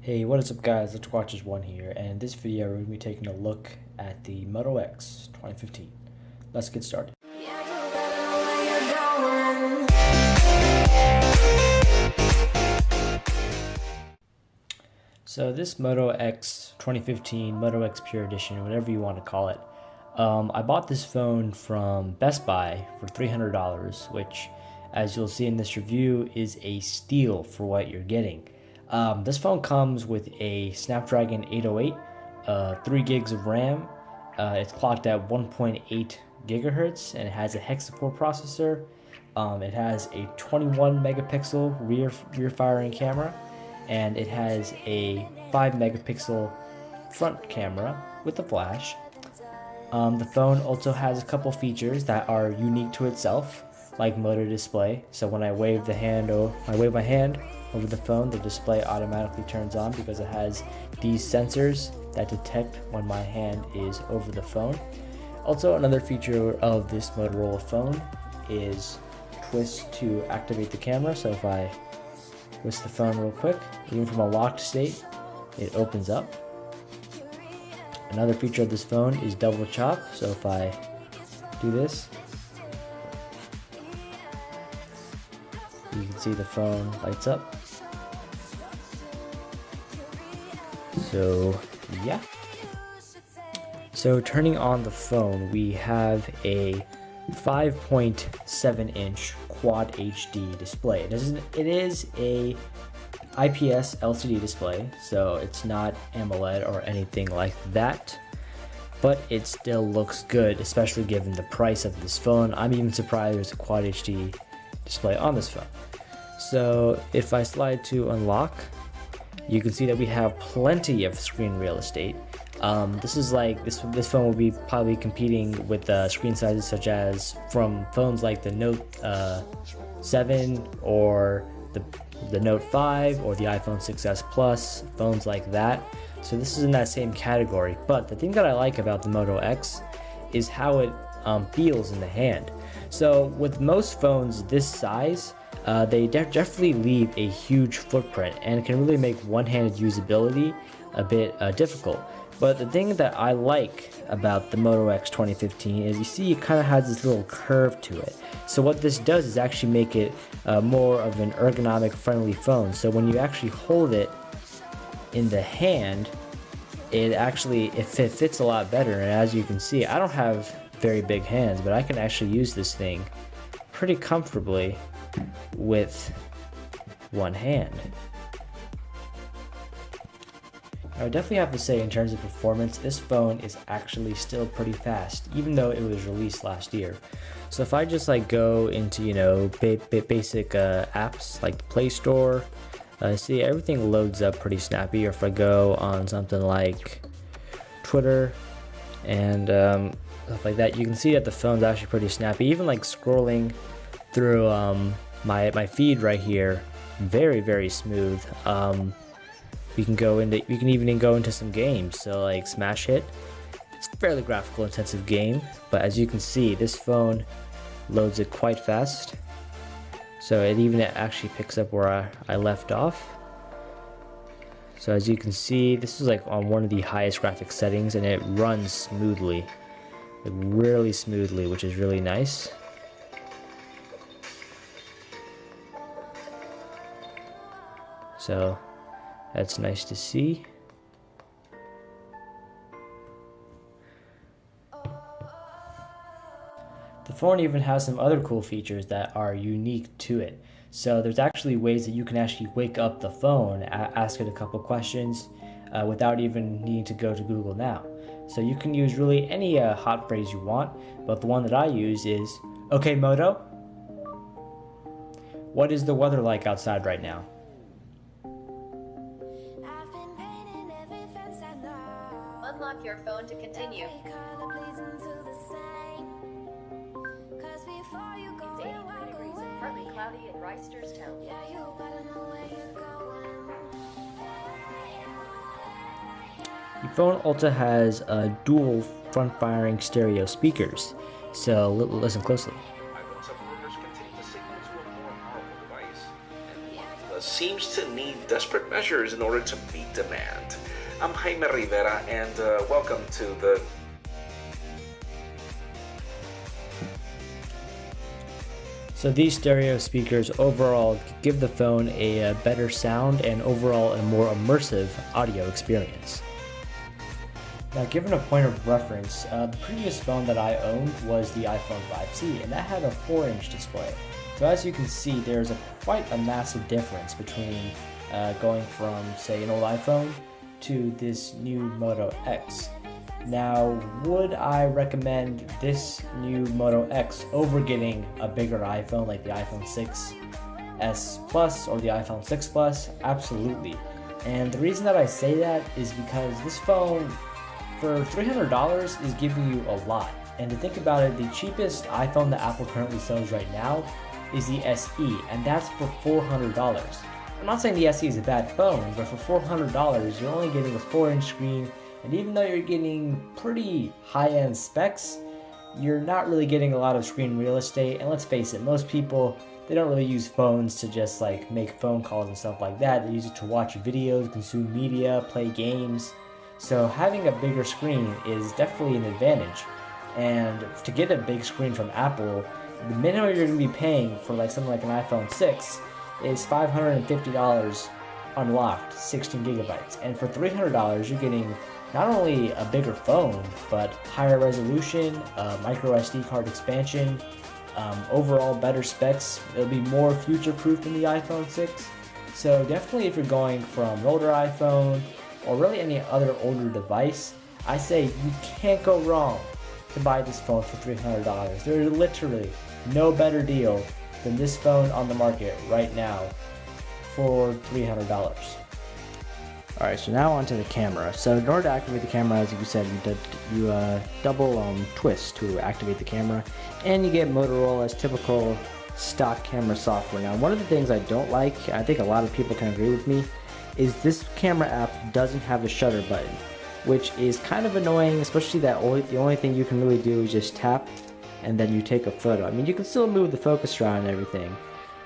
Hey, what is up guys, Let's Watch This One here, and in this video we're going to be taking a look at the Moto X 2015. Let's get started. So this Moto X 2015, Moto X Pure Edition, whatever you want to call it, I bought this phone from Best Buy for $300, which, as you'll see in this review, is a steal for what you're getting. This phone comes with a Snapdragon 808, 3 gigs of RAM. It's clocked at 1.8 gigahertz, and it has a hexa-core processor. It has a 21 megapixel rear firing camera, and it has a 5 megapixel front camera with a flash. The phone also has a couple features that are unique to itself, like Moto display. So when I wave my hand over the phone, the display automatically turns on because it has these sensors that detect when my hand is over the phone. Also, another feature of this Motorola phone is twist to activate the camera. So if I twist the phone real quick, even from a locked state, it opens up. Another feature of this phone is double chop. So if I do this, you can see the phone lights up. So yeah. So turning on the phone, we have a 5.7 inch Quad HD display. It is a IPS LCD display, so it's not AMOLED or anything like that, but it still looks good, especially given the price of this phone. I'm even surprised there's a Quad HD display on this phone. So if I slide to unlock, you can see that we have plenty of screen real estate. This phone will be probably competing with screen sizes such as from phones like the Note 7 or the Note 5 or the iPhone 6s Plus, phones like that. So this is in that same category. But the thing that I like about the Moto X is how it feels in the hand. So with most phones this size, they definitely leave a huge footprint and can really make one-handed usability a bit difficult. But the thing that I like about the Moto X 2015 is you see it kind of has this little curve to it. So what this does is actually make it more of an ergonomic friendly phone. So when you actually hold it in the hand, it fits a lot better. And as you can see, I don't have very big hands, but I can actually use this thing pretty comfortably with one hand. I would definitely have to say, in terms of performance, this phone is actually still pretty fast, even though it was released last year. So if I just go into basic apps like the Play Store, see everything loads up pretty snappy. Or if I go on something like Twitter and stuff like that, you can see that the phone's actually pretty snappy. Even scrolling through my feed right here, very smooth. You can even go into some games. So like Smash Hit, it's a fairly graphical intensive game, but as you can see, this phone loads it quite fast. So it even actually picks up where I left off. So as you can see, this is on one of the highest graphics settings, and it runs smoothly, really smoothly, which is really nice. So that's nice to see. The phone even has some other cool features that are unique to it. So there's actually ways that you can actually wake up the phone, ask it a couple questions without even needing to go to Google Now. So you can use really any hot phrase you want, but the one that I use is, "Okay Moto, what is the weather like outside right now?" Unlock your phone to continue. It's 83 degrees and partly cloudy in Reisterstown. The phone also has dual front-firing stereo speakers, so listen closely. Some rumors continue to signal to a more powerful device. Seems to need desperate measures in order to meet demand. I'm Jaime Rivera, and welcome to the So these stereo speakers overall give the phone a better sound and overall a more immersive audio experience. Now, given a point of reference, the previous phone that I owned was the iPhone 5C, and that had a 4-inch display. So as you can see, there's quite a massive difference between going from, say, an old iPhone to this new Moto X. Now, would I recommend this new Moto X over getting a bigger iPhone like the iPhone 6s Plus or the iPhone 6 Plus? Absolutely. And the reason that I say that is because this phone, for $300, is giving you a lot. And to think about it, the cheapest iPhone that Apple currently sells right now is the SE, and that's for $400. I'm not saying the SE is a bad phone, but for $400, you're only getting a 4-inch screen. And even though you're getting pretty high-end specs, you're not really getting a lot of screen real estate. And let's face it, most people, they don't really use phones to just like make phone calls and stuff like that. They use it to watch videos, consume media, play games. So having a bigger screen is definitely an advantage. And to get a big screen from Apple, the minimum you're going to be paying for like something like an iPhone 6 is $550 unlocked, 16 gigabytes. And for $300, you're getting not only a bigger phone, but higher resolution, micro SD card expansion, overall better specs. It'll be more future-proof than the iPhone 6. So definitely if you're going from an older iPhone or really any other older device, I say you can't go wrong to buy this phone for $300. There's literally no better deal than this phone on the market right now for $300. Alright, so now onto the camera. So in order to activate the camera, as you said, you double twist to activate the camera, and you get Motorola's typical stock camera software. Now, one of the things I don't like, I think a lot of people can agree with me, is this camera app doesn't have a shutter button, which is kind of annoying, especially that the only thing you can really do is just tap and then you take a photo. I mean, you can still move the focus around and everything,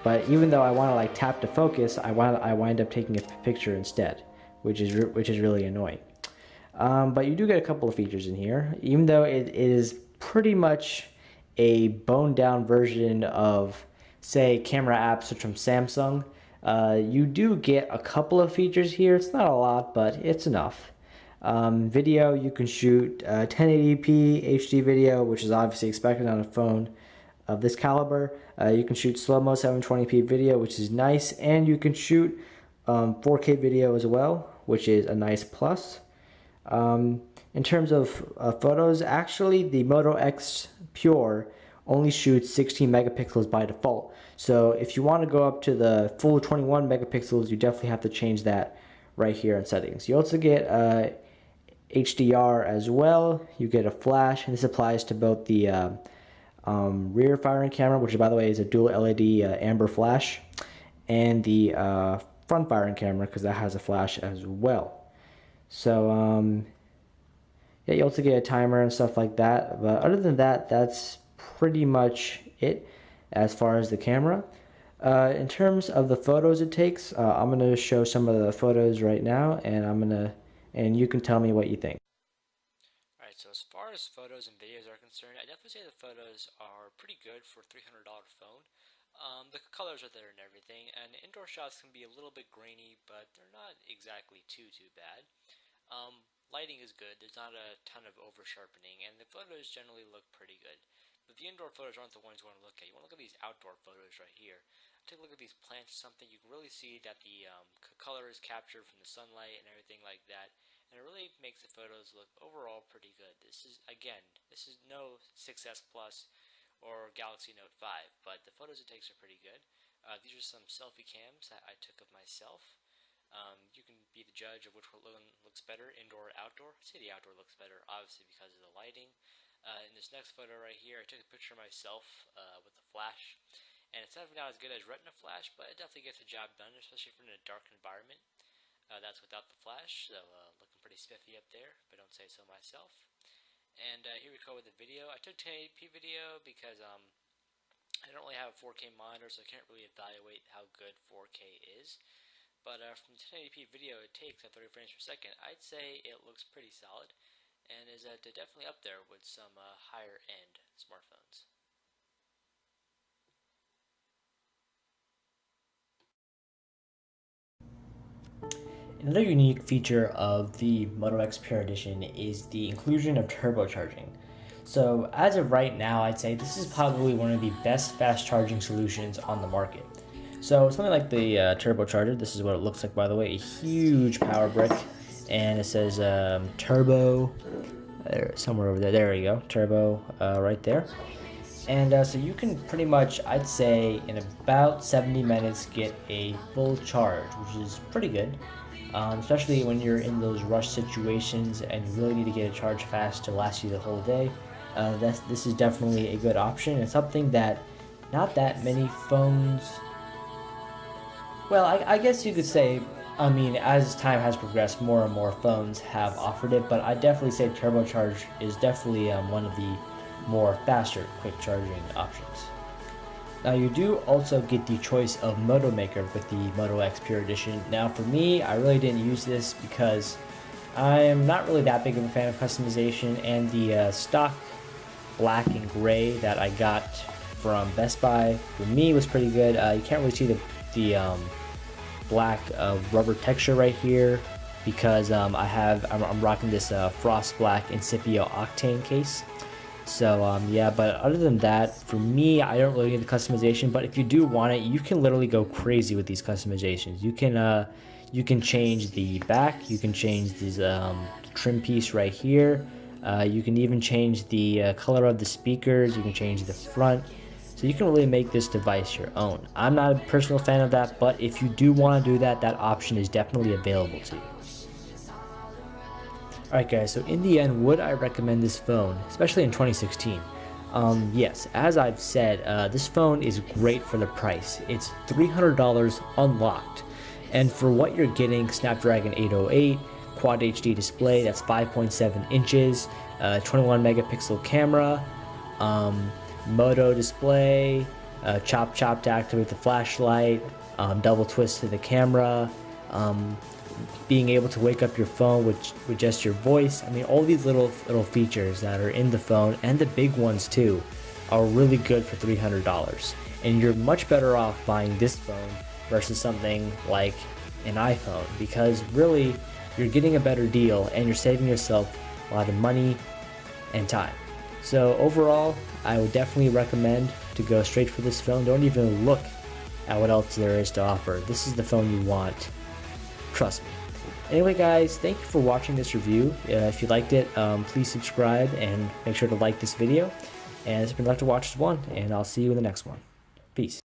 but even though I want to like tap to focus, I wind up taking a picture instead, which is really annoying. But you do get a couple of features in here, even though it is pretty much a boned down version of, say, camera apps such from Samsung. You do get a couple of features here. It's not a lot, but it's enough. Video, you can shoot 1080p HD video, which is obviously expected on a phone of this caliber. You can shoot slow-mo 720p video, which is nice, and you can shoot 4K video as well, which is a nice plus. In terms of photos, actually the Moto X Pure only shoots 16 megapixels by default. So if you want to go up to the full 21 megapixels, you definitely have to change that right here in settings. You also get HDR as well. You get a flash, and this applies to both the rear firing camera, which by the way is a dual LED amber flash, and the front firing camera, because that has a flash as well. So yeah, you also get a timer and stuff like that, but other than that, that's pretty much it as far as the camera. In terms of the photos it takes, I'm going to show some of the photos right now, and you can tell me what you think. Alright, so as far as photos and videos are concerned, I definitely say the photos are pretty good for a $300 phone. The colors are there and everything, and indoor shots can be a little bit grainy, but they're not exactly too bad. Lighting is good, there's not a ton of over sharpening, and the photos generally look pretty good. But the indoor photos aren't the ones you want to look at. You want to look at these outdoor photos right here. Take a look at these plants or something, you can really see that the color is captured from the sunlight and everything like that, and it really makes the photos look overall pretty good. This is no 6S Plus or Galaxy Note 5, but the photos it takes are pretty good. These are some selfie cams that I took of myself. You can be the judge of which one looks better, indoor or outdoor. I'd say the outdoor looks better, obviously because of the lighting. In this next photo right here, I took a picture of myself with the flash, and it's definitely not as good as Retina flash, but it definitely gets the job done, especially if you're in a dark environment. That's without the flash, so looking pretty spiffy up there, if I don't say so myself. And here we go with the video. I took 1080p video because I don't really have a 4K monitor, so I can't really evaluate how good 4K is. but from the 1080p video it takes at 30 frames per second, I'd say it looks pretty solid and is definitely up there with some higher end smartphones. Another unique feature of the Moto X Pure Edition is the inclusion of turbocharging. So as of right now, I'd say this is probably one of the best fast charging solutions on the market. So something like the turbocharger, this is what it looks like, by the way, a huge power brick, and it says turbo, somewhere over there, there you go, turbo right there. And so you can pretty much, I'd say, in about 70 minutes get a full charge, which is pretty good. Especially when you're in those rush situations and you really need to get a charge fast to last you the whole day. This is definitely a good option. It's something that not that many phones, well, I guess you could say, I mean, as time has progressed, more and more phones have offered it, but I definitely say turbocharge is definitely one of the more faster quick charging options. Now you do also get the choice of Moto Maker with the Moto X Pure Edition. Now for me, I really didn't use this because I am not really that big of a fan of customization, and the stock black and gray that I got from Best Buy for me was pretty good. You can't really see the black rubber texture right here because I'm rocking this Frost Black Incipio Octane case. So yeah, but other than that, for me, I don't really need the customization. But if you do want it, you can literally go crazy with these customizations. You can change the back, you can change these trim piece right here. You can even change the color of the speakers. You can change the front. So you can really make this device your own. I'm not a personal fan of that, but if you do want to do that, that option is definitely available to you. Alright guys, so in the end, would I recommend this phone, especially in 2016? Yes, as I've said, this phone is great for the price. It's $300 unlocked. And for what you're getting, Snapdragon 808, Quad HD display, that's 5.7 inches, 21 megapixel camera, Moto display, chop to activate the flashlight, double twist to the camera, being able to wake up your phone with just your voice. I mean, all these little features that are in the phone, and the big ones too, are really good for $300. And you're much better off buying this phone versus something like an iPhone, because really you're getting a better deal and you're saving yourself a lot of money and time. So overall, I would definitely recommend to go straight for this phone. Don't even look at what else there is to offer. This is the phone you want. Trust me. Anyway guys, thank you for watching this review. If you liked it, please subscribe and make sure to like this video. And it's been Left to Watch One, and I'll see you in the next one. Peace.